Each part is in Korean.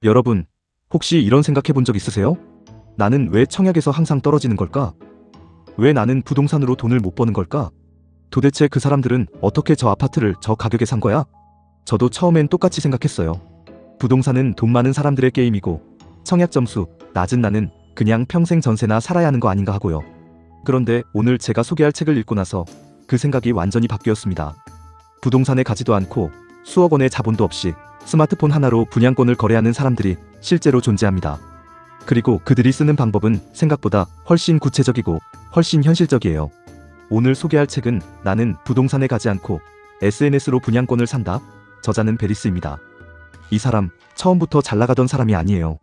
여러분, 혹시 이런 생각해 본 적 있으세요? 나는 왜 청약에서 항상 떨어지는 걸까? 왜 나는 부동산으로 돈을 못 버는 걸까? 도대체 그 사람들은 어떻게 저 아파트를 저 가격에 산 거야? 저도 처음엔 똑같이 생각했어요. 부동산은 돈 많은 사람들의 게임이고, 청약 점수 낮은 나는 그냥 평생 전세나 살아야 하는 거 아닌가 하고요. 그런데 오늘 제가 소개할 책을 읽고 나서 그 생각이 완전히 바뀌었습니다. 부동산에 가지도 않고 수억 원의 자본도 없이 스마트폰 하나로 분양권을 거래하는 사람들이 실제로 존재합니다. 그리고 그들이 쓰는 방법은 생각보다 훨씬 구체적이고 훨씬 현실적이에요. 오늘 소개할 책은 나는 부동산에 가지 않고 SNS로 분양권을 산다. 저자는 베리스입니다. 이 사람 처음부터 잘 나가던 사람이 아니에요.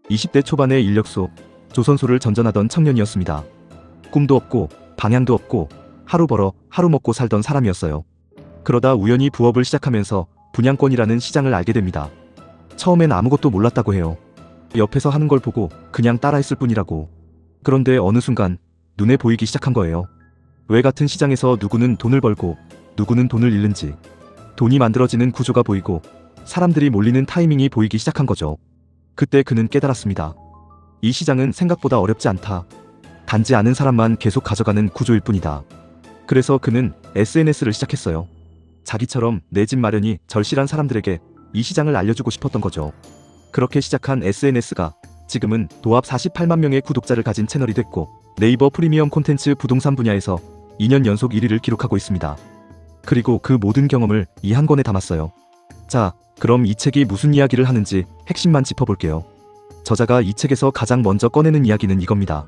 20대 초반의 인력소, 조선소를 전전하던 청년이었습니다. 꿈도 없고 방향도 없고 하루 벌어 하루 먹고 살던 사람이었어요. 그러다 우연히 부업을 시작하면서 분양권이라는 시장을 알게 됩니다. 처음엔 아무것도 몰랐다고 해요. 옆에서 하는 걸 보고 그냥 따라했을 뿐이라고. 그런데 어느 순간 눈에 보이기 시작한 거예요. 왜 같은 시장에서 누구는 돈을 벌고 누구는 돈을 잃는지, 돈이 만들어지는 구조가 보이고 사람들이 몰리는 타이밍이 보이기 시작한 거죠. 그때 그는 깨달았습니다. 이 시장은 생각보다 어렵지 않다. 단지 아는 사람만 계속 가져가는 구조일 뿐이다. 그래서 그는 SNS를 시작했어요. 자기처럼 내 집 마련이 절실한 사람들에게 이 시장을 알려주고 싶었던 거죠. 그렇게 시작한 SNS가 지금은 도합 48만 명의 구독자를 가진 채널이 됐고, 네이버 프리미엄 콘텐츠 부동산 분야에서 2년 연속 1위를 기록하고 있습니다. 그리고 그 모든 경험을 이 한 권에 담았어요. 자, 그럼 이 책이 무슨 이야기를 하는지 핵심만 짚어볼게요. 저자가 이 책에서 가장 먼저 꺼내는 이야기는 이겁니다.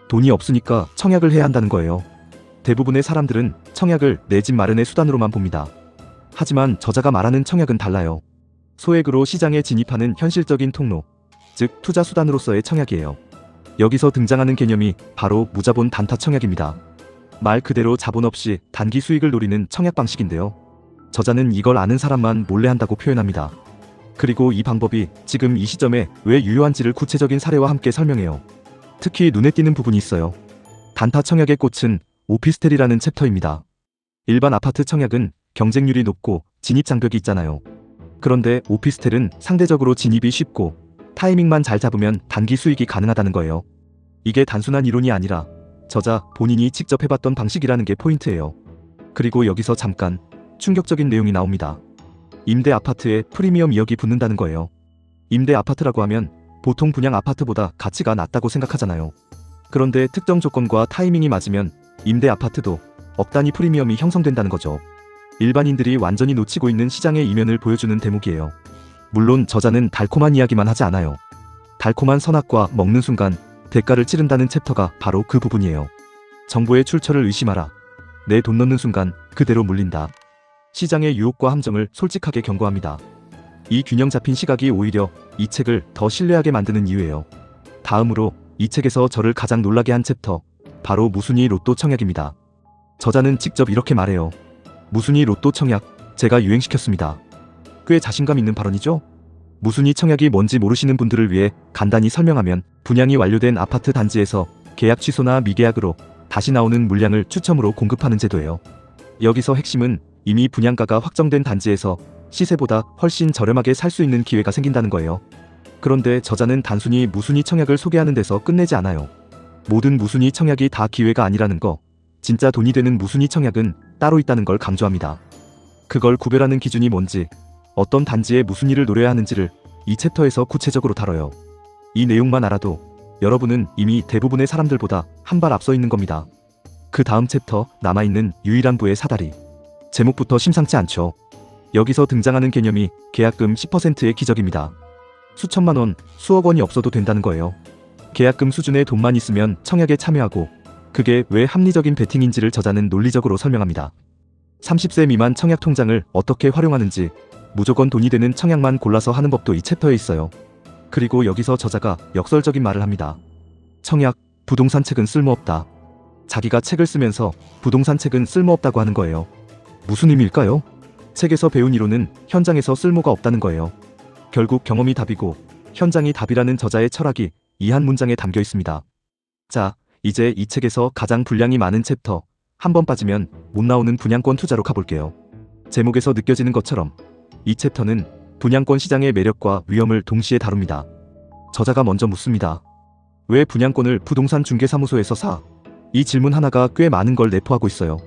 돈이 없으니까 청약을 해야 한다는 거예요. 대부분의 사람들은 청약을 내 집 마련의 수단으로만 봅니다. 하지만 저자가 말하는 청약은 달라요. 소액으로 시장에 진입하는 현실적인 통로, 즉 투자 수단으로서의 청약이에요. 여기서 등장하는 개념이 바로 무자본 단타 청약입니다. 말 그대로 자본 없이 단기 수익을 노리는 청약 방식인데요. 저자는 이걸 아는 사람만 몰래 한다고 표현합니다. 그리고 이 방법이 지금 이 시점에 왜 유효한지를 구체적인 사례와 함께 설명해요. 특히 눈에 띄는 부분이 있어요. 단타 청약의 꽃은 오피스텔이라는 챕터입니다. 일반 아파트 청약은 경쟁률이 높고 진입 장벽이 있잖아요. 그런데 오피스텔은 상대적으로 진입이 쉽고 타이밍만 잘 잡으면 단기 수익이 가능하다는 거예요. 이게 단순한 이론이 아니라 저자 본인이 직접 해봤던 방식이라는 게 포인트예요. 그리고 여기서 잠깐 충격적인 내용이 나옵니다. 임대 아파트에 프리미엄 2억이 붙는다는 거예요. 임대 아파트라고 하면 보통 분양 아파트보다 가치가 낮다고 생각하잖아요. 그런데 특정 조건과 타이밍이 맞으면 임대 아파트도 억 단위 프리미엄이 형성된다는 거죠. 일반인들이 완전히 놓치고 있는 시장의 이면을 보여주는 대목이에요. 물론 저자는 달콤한 이야기만 하지 않아요. 달콤한 선악과 먹는 순간 대가를 치른다는 챕터가 바로 그 부분이에요. 정보의 출처를 의심하라. 내 돈 넣는 순간 그대로 물린다. 시장의 유혹과 함정을 솔직하게 경고합니다. 이 균형 잡힌 시각이 오히려 이 책을 더 신뢰하게 만드는 이유예요. 다음으로 이 책에서 저를 가장 놀라게 한 챕터, 바로 무순위 로또 청약입니다. 저자는 직접 이렇게 말해요. 무순위 로또 청약, 제가 유행시켰습니다. 꽤 자신감 있는 발언이죠? 무순위 청약이 뭔지 모르시는 분들을 위해 간단히 설명하면, 분양이 완료된 아파트 단지에서 계약 취소나 미계약으로 다시 나오는 물량을 추첨으로 공급하는 제도예요. 여기서 핵심은 이미 분양가가 확정된 단지에서 시세보다 훨씬 저렴하게 살 수 있는 기회가 생긴다는 거예요. 그런데 저자는 단순히 무순위 청약을 소개하는 데서 끝내지 않아요. 모든 무순위 청약이 다 기회가 아니라는 거, 진짜 돈이 되는 무순위 청약은 따로 있다는 걸 강조합니다. 그걸 구별하는 기준이 뭔지, 어떤 단지에 무순위를 노려야 하는지를 이 챕터에서 구체적으로 다뤄요. 이 내용만 알아도 여러분은 이미 대부분의 사람들보다 한 발 앞서 있는 겁니다. 그 다음 챕터, 남아있는 유일한 부의 사다리. 제목부터 심상치 않죠. 여기서 등장하는 개념이 계약금 10%의 기적입니다. 수천만 원, 수억 원이 없어도 된다는 거예요. 계약금 수준의 돈만 있으면 청약에 참여하고, 그게 왜 합리적인 베팅인지를 저자는 논리적으로 설명합니다. 30세 미만 청약 통장을 어떻게 활용하는지, 무조건 돈이 되는 청약만 골라서 하는 법도 이 챕터에 있어요. 그리고 여기서 저자가 역설적인 말을 합니다. 청약, 부동산 책은 쓸모없다. 자기가 책을 쓰면서 부동산 책은 쓸모없다고 하는 거예요. 무슨 의미일까요? 책에서 배운 이론은 현장에서 쓸모가 없다는 거예요. 결국 경험이 답이고 현장이 답이라는 저자의 철학이 이 한 문장에 담겨 있습니다. 자, 이제 이 책에서 가장 분량이 많은 챕터, 한 번 빠지면 못 나오는 분양권 투자로 가볼게요. 제목에서 느껴지는 것처럼 이 챕터는 분양권 시장의 매력과 위험을 동시에 다룹니다. 저자가 먼저 묻습니다. 왜 분양권을 부동산 중개사무소에서 사? 이 질문 하나가 꽤 많은 걸 내포하고 있어요.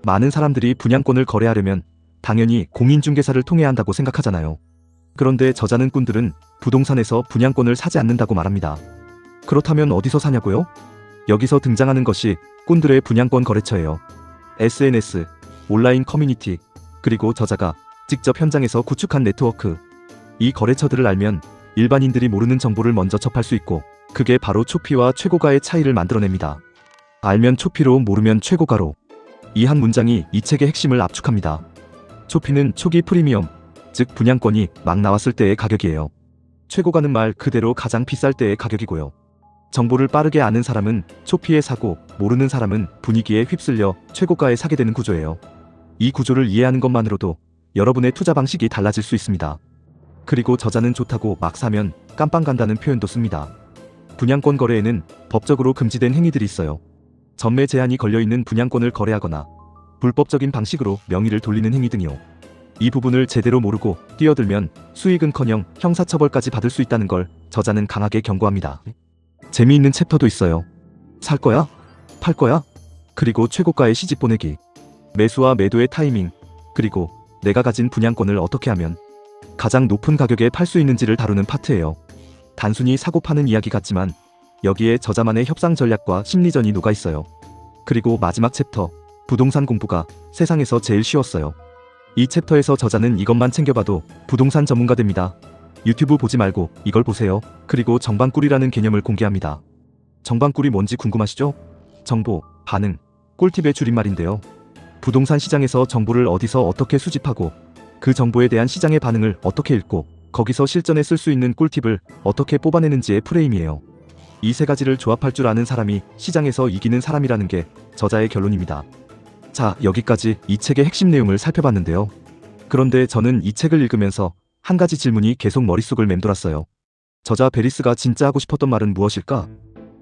많은 사람들이 분양권을 거래하려면 당연히 공인중개사를 통해야 한다고 생각하잖아요. 그런데 저자는 꾼들은 부동산에서 분양권을 사지 않는다고 말합니다. 그렇다면 어디서 사냐고요? 여기서 등장하는 것이 꾼들의 분양권 거래처예요. SNS, 온라인 커뮤니티, 그리고 저자가 직접 현장에서 구축한 네트워크. 이 거래처들을 알면 일반인들이 모르는 정보를 먼저 접할 수 있고, 그게 바로 초피와 최고가의 차이를 만들어냅니다. 알면 초피로, 모르면 최고가로. 이 한 문장이 이 책의 핵심을 압축합니다. 초피는 초기 프리미엄, 즉 분양권이 막 나왔을 때의 가격이에요. 최고가는 말 그대로 가장 비쌀 때의 가격이고요. 정보를 빠르게 아는 사람은 초피에 사고, 모르는 사람은 분위기에 휩쓸려 최고가에 사게 되는 구조예요. 이 구조를 이해하는 것만으로도 여러분의 투자 방식이 달라질 수 있습니다. 그리고 저자는 좋다고 막 사면 깜빵 간다는 표현도 씁니다. 분양권 거래에는 법적으로 금지된 행위들이 있어요. 전매 제한이 걸려있는 분양권을 거래하거나 불법적인 방식으로 명의를 돌리는 행위 등이요. 이 부분을 제대로 모르고 뛰어들면 수익은커녕 형사처벌까지 받을 수 있다는 걸 저자는 강하게 경고합니다. 재미있는 챕터도 있어요. 살 거야? 팔 거야? 그리고 최고가의 시집 보내기. 매수와 매도의 타이밍, 그리고 내가 가진 분양권을 어떻게 하면 가장 높은 가격에 팔 수 있는지를 다루는 파트예요. 단순히 사고 파는 이야기 같지만 여기에 저자만의 협상 전략과 심리전이 녹아 있어요. 그리고 마지막 챕터, 부동산 공부가 세상에서 제일 쉬웠어요. 이 챕터에서 저자는 이것만 챙겨봐도 부동산 전문가 됩니다. 유튜브 보지 말고 이걸 보세요. 그리고 정방꿀이라는 개념을 공개합니다. 정방꿀이 뭔지 궁금하시죠? 정보, 반응, 꿀팁의 줄임말인데요. 부동산 시장에서 정보를 어디서 어떻게 수집하고 그 정보에 대한 시장의 반응을 어떻게 읽고 거기서 실전에 쓸 수 있는 꿀팁을 어떻게 뽑아내는지의 프레임이에요. 이 세 가지를 조합할 줄 아는 사람이 시장에서 이기는 사람이라는 게 저자의 결론입니다. 자, 여기까지 이 책의 핵심 내용을 살펴봤는데요. 그런데 저는 이 책을 읽으면서 한 가지 질문이 계속 머릿속을 맴돌았어요. 저자 베리스가 진짜 하고 싶었던 말은 무엇일까?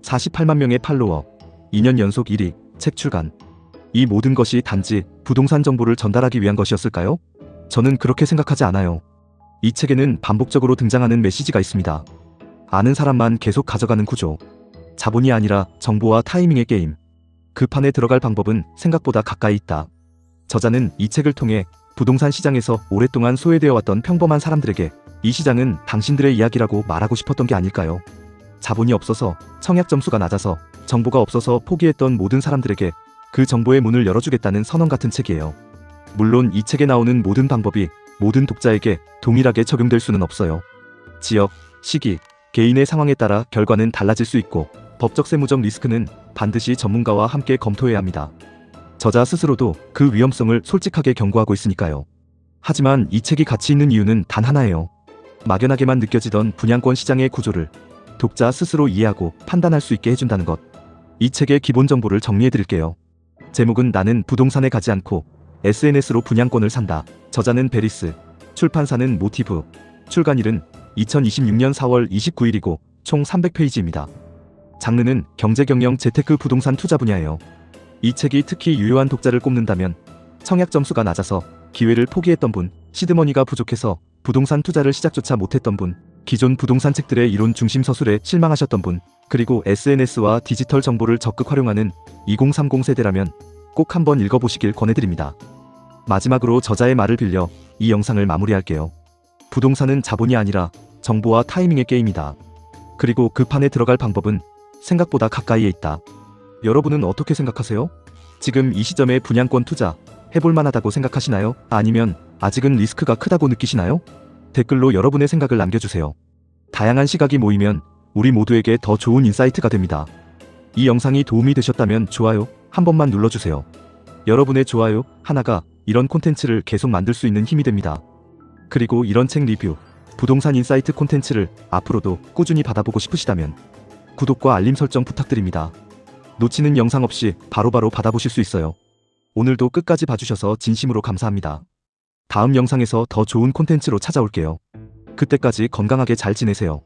48만 명의 팔로워, 2년 연속 1위, 책 출간. 이 모든 것이 단지 부동산 정보를 전달하기 위한 것이었을까요? 저는 그렇게 생각하지 않아요. 이 책에는 반복적으로 등장하는 메시지가 있습니다. 아는 사람만 계속 가져가는 구조. 자본이 아니라 정보와 타이밍의 게임. 그 판에 들어갈 방법은 생각보다 가까이 있다. 저자는 이 책을 통해 부동산 시장에서 오랫동안 소외되어 왔던 평범한 사람들에게 이 시장은 당신들의 이야기라고 말하고 싶었던 게 아닐까요? 자본이 없어서, 청약 점수가 낮아서, 정보가 없어서 포기했던 모든 사람들에게 그 정보의 문을 열어주겠다는 선언 같은 책이에요. 물론 이 책에 나오는 모든 방법이 모든 독자에게 동일하게 적용될 수는 없어요. 지역, 시기, 개인의 상황에 따라 결과는 달라질 수 있고 법적 세무적 리스크는 반드시 전문가와 함께 검토해야 합니다. 저자 스스로도 그 위험성을 솔직하게 경고하고 있으니까요. 하지만 이 책이 가치 있는 이유는 단 하나예요. 막연하게만 느껴지던 분양권 시장의 구조를 독자 스스로 이해하고 판단할 수 있게 해준다는 것. 이 책의 기본 정보를 정리해드릴게요. 제목은 나는 부동산에 가지 않고 SNS로 분양권을 산다. 저자는 베리스, 출판사는 모티브, 출간일은 2026년 4월 29일이고 총 300페이지입니다. 장르는 경제경영 재테크 부동산 투자 분야예요. 이 책이 특히 유효한 독자를 꼽는다면 청약 점수가 낮아서 기회를 포기했던 분, 시드머니가 부족해서 부동산 투자를 시작조차 못했던 분, 기존 부동산 책들의 이론 중심 서술에 실망하셨던 분, 그리고 SNS와 디지털 정보를 적극 활용하는 2030 세대라면 꼭 한번 읽어보시길 권해드립니다. 마지막으로 저자의 말을 빌려 이 영상을 마무리할게요. 부동산은 자본이 아니라 정보와 타이밍의 게임이다. 그리고 그 판에 들어갈 방법은 생각보다 가까이에 있다. 여러분은 어떻게 생각하세요? 지금 이 시점에 분양권 투자 해볼 만하다고 생각하시나요? 아니면 아직은 리스크가 크다고 느끼시나요? 댓글로 여러분의 생각을 남겨주세요. 다양한 시각이 모이면 우리 모두에게 더 좋은 인사이트가 됩니다. 이 영상이 도움이 되셨다면 좋아요 한 번만 눌러주세요. 여러분의 좋아요 하나가 이런 콘텐츠를 계속 만들 수 있는 힘이 됩니다. 그리고 이런 책 리뷰, 부동산 인사이트 콘텐츠를 앞으로도 꾸준히 받아보고 싶으시다면 구독과 알림 설정 부탁드립니다. 놓치는 영상 없이 바로바로 받아보실 수 있어요. 오늘도 끝까지 봐주셔서 진심으로 감사합니다. 다음 영상에서 더 좋은 콘텐츠로 찾아올게요. 그때까지 건강하게 잘 지내세요.